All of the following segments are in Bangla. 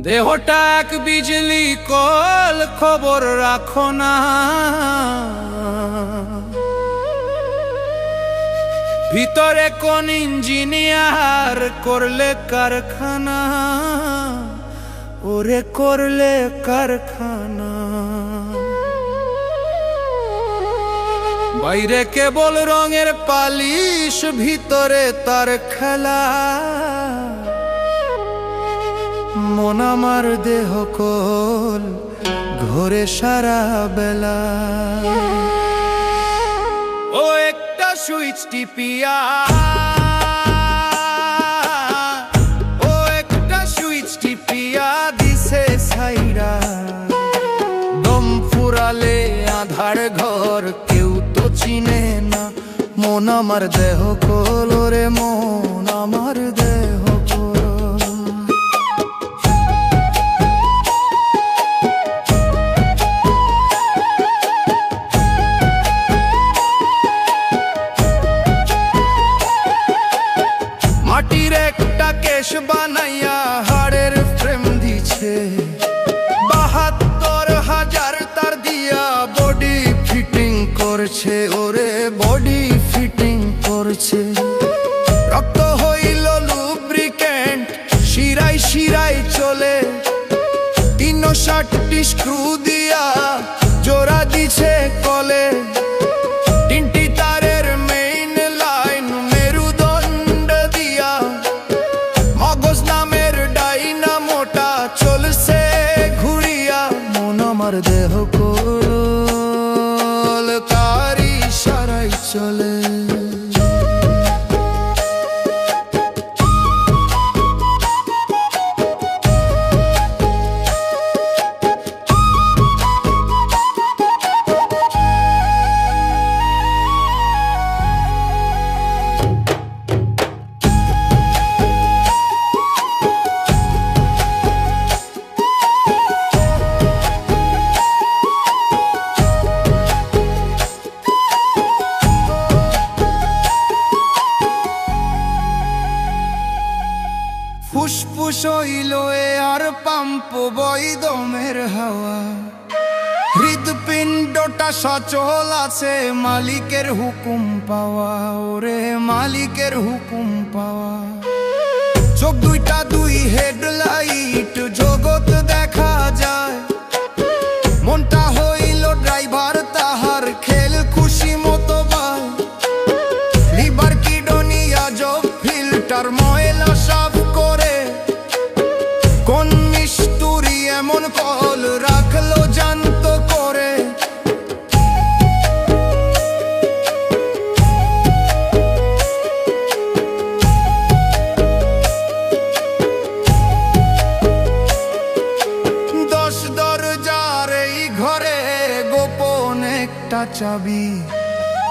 দেহটা এক বিজলি কল, খবর রাখো না। ভিতরে কোন ইঞ্জিনিয়ার করলে কারখানা, ওরে করলে কারখানা। বাইরে কেবল রঙের পালিশ, ভিতরে তার খেলা। মন আমার দেহ কল, ঘোরে সারা বেলা। ও একটা সুইচ টিপিয়া, ও একটা সুইচ টিপিয়া দিছে ছাইরা। দম ফুরালে আধার ঘর, কেউ তো চিনে না। মন আমার দেহ কল, রে মন আমার দেহ কল। মাটির একটা কেশ বানাইয়া হাড়ের ফ্রেম দিছে। ৭২,০০০ তার দিয়া বডি ফিটিং করছে, ওরে বডি ফিটিং করছে। রক্ত হইল লুব্রিকেন্ট, শিরায় শিরায় চলে। ৬৩টি স্ক্রু দিয়া জোড়া দিছে কলে। তিনটি তারের মেইন লাইন মেরুদণ্ড দিয়া, মগজ নামের ডাইনামোটা চলছে ঘুরিয়া। মন আমার দেহ কল, তার ইশারায় চলে। ফুসফুস হইল এ আর পাম্প বৈদমের হাওয়া। হৃদপিণ্ডটা সচল আছে মালিকের হুকুম পাওয়া, ওরে মালিকের হুকুম পাওয়া। চোখ দুইটা দুই হেডলাইট, জগৎ দেখা যায়। মনটা হইল ড্রাইভার, তাহার খেল খুশি মতো বাই। লিভার কিডনি আজব ফিল্টার ময়লা সাফ করে। কোন মিস্তুরি এমন কল রাখলো জানত করে। দশ দরজার এই ঘরে গোপন একটা চাবি।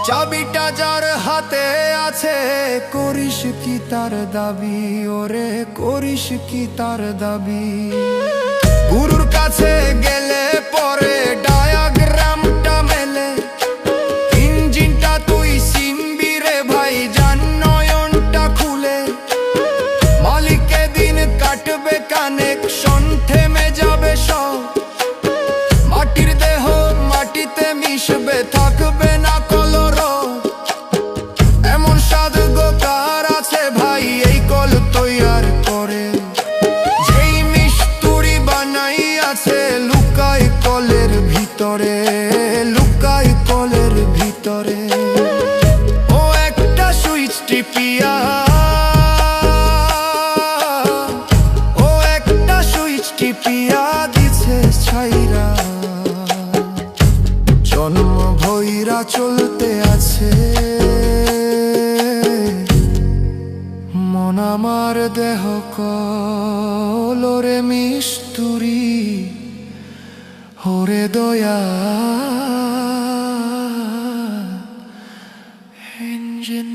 চাবিটা যার হাতে আছে, করিস কি তার দাবি, ওরে করিস কি তার দাবি। গুরুর কাছে গেলে পরে ডায়াগ্রামটা মেলে। ইঞ্জিনটা তুই চিনবি রে ভাই, জান নয়নটা খুলে। মালিকে দিন কাটবে কানেকশন, থেমে যাবে সব। মাটির দেহ মাটিতে মিশবে, থাকবে না কলর। এমন সাধকার আছে ভাই এই কল তৈয়ার করে। যেই মিস্তুরি বানাই আছে, লুকায় কলের ভিতরে, লুকায় কলের ভিতরে। ও একটা সুইচ টিপিয়া, ও একটা সুইচ টিপিয়া দিছে ছাইরা। জন্ম ভৈরা চলতে আছে, মন আমার দেহ কল, রে মিস্তুরি, ওরে দয়া ইঞ্জিন।